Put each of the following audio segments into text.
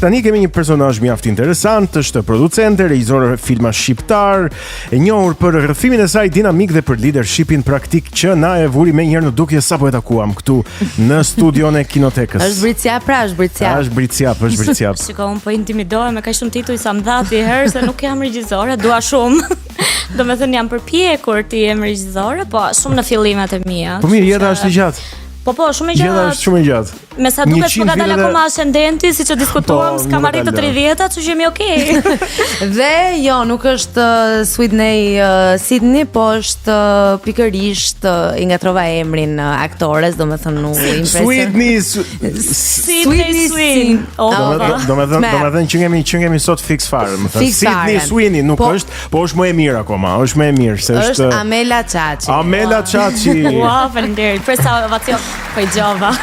Tani kemi një personazh mjaft interesant, është producente, regjisore filma shqiptar, e njohur për rrëfimin e saj dinamik dhe për leadershipin praktik që na e vuri më njëherë në dukje sapo e takuam këtu në studion e Kinotekës. Është Briciap, Është Briciap. Shiko, unë po intimidohem me kaq shumë tituj sa më dha ti herë se nuk jam regjisore, dua shumë. Domethënë jam përpjekur të jem regjisore, po shumë në fillimet e mia. Po mirë, jeta është e gjatë. Po, shumë e gjatë. Jeta është shumë e gjatë. Me sa duket po ka dalë akoma ascendenti, siç e diskutuam, s'kam arritur të 30-ta, kështu që jemi okay. Dhe jo, nuk është Sydney, po është pikërisht i ngatrova emrin aktores, domethënë nuk impresion. Sydney. Domethënë që kemi sot fix fare, më thënë. Sydney Sweeney nuk është, po është më e mirë akoma, është më e mirë se është Amela Çaçi. Amela Çaçi. Wow, faleminderit. Për sa ovacion po i gjova.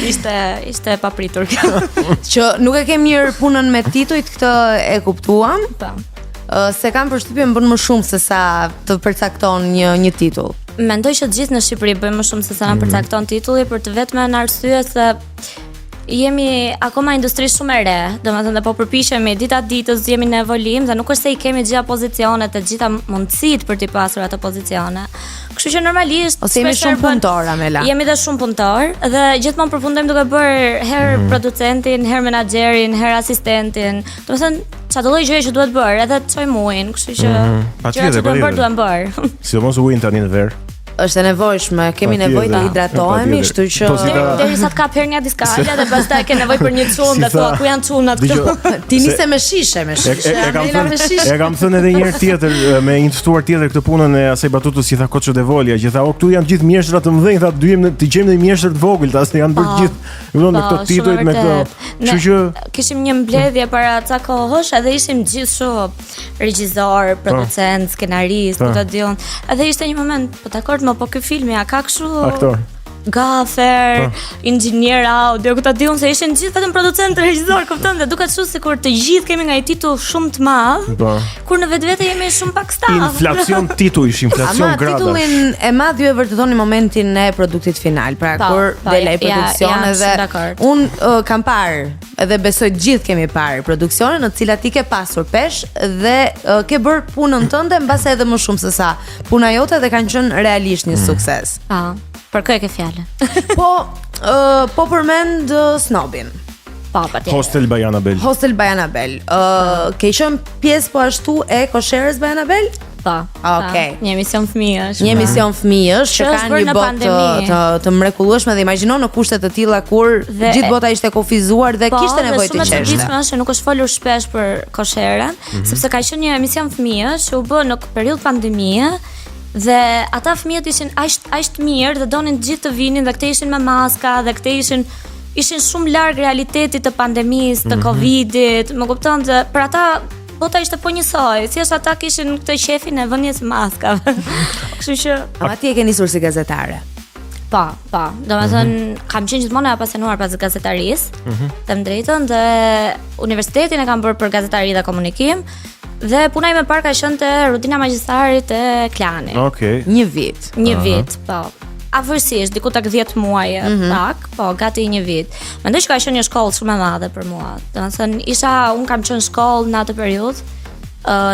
Ishte e papritur kjo. Që nuk e ke mirë punën me titujt, këtë e kuptuam. Po. Se kam përshtypjen bën më shumë se sa të përcakton një titull. Mendoj që gjithë në Shqipëri bëjmë më shumë se sa na përcakton titulli për të vetmen arsye se jemi akoma industri shumë e re, domethënë dhe po përpiqemi dita ditës, jemi në evolim dhe nuk është se i kemi gjitha pozicionet e gjitha mundësitë për të pasur ato pozicione. Kështu që normalisht ose jemi shumë punëtor, Amela. Jemi dhe shumë punëtor dhe gjithmonë përfundojmë duke bërë herë producentin, herë menaxherin, herë asistentin. Domethënë çdo lloj gjëje që duhet bërë, edhe të çojmë ujin, kështu që gjërat që duhet bërë. Sidomos ujin tani në verë. Është e nevojshme, kemi nevojë të hidratohemi, kështu që derisa të kap hernia diskale dhe pastaj ke nevojë për një çun dhe thua ku janë çunat këtu. Ti nise me shishe. E kam thënë edhe një herë tjetër me një të ftuar tjetër këtë punën e asaj batutës që tha Koço de Volja, që tha këtu janë gjithë mjeshtrat të mëdhenj, tha të gjejmë në mjeshtër të vogël, tasë janë bërë gjithë, me këto titujt me këto. Kështu që kishim një mbledhje para ca kohësh, edhe ishim gjithë shumë regjisor, producent, skenarist, po ta diun. Edhe ishte një moment, po dakord, po ky filmi a ka kështu aktor, gafer, inxhinier audio, ku ta diun se ishin gjithë vetëm producent, regjisor, kupton, dhe duket kështu sikur të gjithë kemi nga një titull shumë të madh, kur në vetvete jemi shumë pak staf. Inflacion titujsh, inflacion gradash. Titullin e madh ju e vërtetoni momentin e produktit final, pra kur delej produksione dhe un kam parë, edhe besoj gjithë kemi parë produksione në të cilat ti ke pasur pesh dhe ke bërë punën tënde mbase edhe më shumë se sa puna jote dhe kanë qenë realisht një sukses. Për kë e ke fjalën? Po përmend Snobin. Hostel Bajanabel. Ke qenë pjesë po ashtu e Kosherës Bajanabel? Okej. Një emision fëmijësh. Që ka një botë të mrekullueshme dhe imagjino në kushte të tilla kur gjithë bota ishte kufizuar dhe kishte nevojë të qeshte. Po, shumë nuk është folur shpesh për Kosherën, sepse ka qenë një emision fëmijësh që u bë në periudhë pandemie. Dhe ata fëmijët ishin aq të mirë dhe donin gjithë të vinin dhe këte ishin me maska dhe këte ishin shumë larg realitetit të pandemisë, të Covidit, më kupton, dhe për ata bota ishte po njësoj, si është ata kishin këtë qefin e vënies maskave. Kështu që ama ti e ke nisur si gazetare. Po, domethënë kam qenë gjithmonë e apasionuar pas gazetarisë, them drejtën, dhe universitetin e kam bërë për gazetari dhe komunikim. Dhe puna ime parë ka qenë te rutina magjistarit te Klani. Okej. Një vit, po. Afërsisht diku tek 10 muaj pak, po gati një vit. Mendoj që ka qenë një shkollë shumë e madhe për mua. Domethënë un kam qenë shkollë në atë periudhë,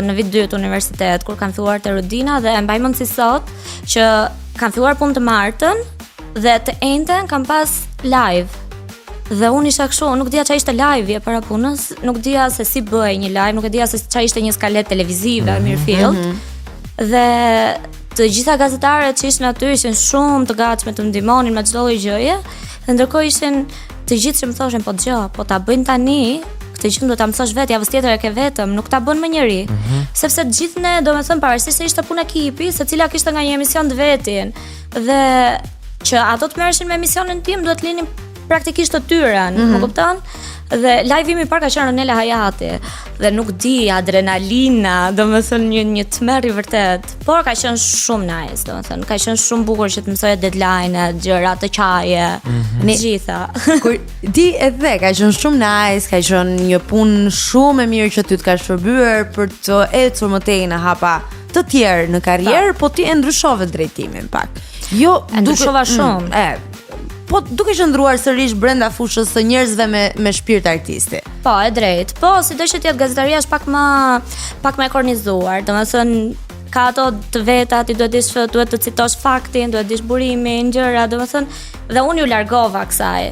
në vit 2 të universitet kur kam filluar te Rudina dhe e mbaj mend si sot që kam filluar punë të martën dhe të njëjtën kam pas live. Dhe unë isha kështu, nuk dija çfarë ishte live para punës, nuk dija se si bëj një live, nuk e dija se çfarë ishte një skalet televizive mirëfillt. Dhe të gjitha gazetarët që ishin aty ishin shumë të gatshme të ndihmonin me çdo lloj gjëje, dhe ndërkohë ishin të gjithë që më thoshin, po ta bëjnë tani, këtë gjë do ta mësosh vetë, javës tjetër e ke vetëm, nuk ta bën më njëri. Sepse të gjithë ne, domethënë pavarësisht se ishte punë ekipi, secila kishte nga një emision të vetin. Dhe që ato të merreshin me emisionin tim, duhet linin praktikisht të tyren, më kupton? Dhe live-imi parë ka qenë Ronela Hayati dhe nuk di, adrenalina, domethënë një tmerr i vërtet. Por ka qenë shumë nice, domethënë, ka qenë shumë bukur që të mësoja deadline-et, gjëra të qaje, të gjitha. Kur di edhe ka qenë shumë nice, ka qenë një punë shumë e mirë që ty të ka shpërbyer për të ecur më tej në hapa të tjerë në karrierë, po ti e ndryshove drejtimin pak. Jo, ndryshova shumë. po duke qëndruar sërish brenda fushës së njerëzve me shpirt artisti. Po, e drejt. Po, sido që tjetë gazetaria është pak më e kornizuar. Domethënë ka ato të veta, ti duhet të citosh faktin, duhet dish burimin, gjëra, domethënë dhe unë ju largova kësaj.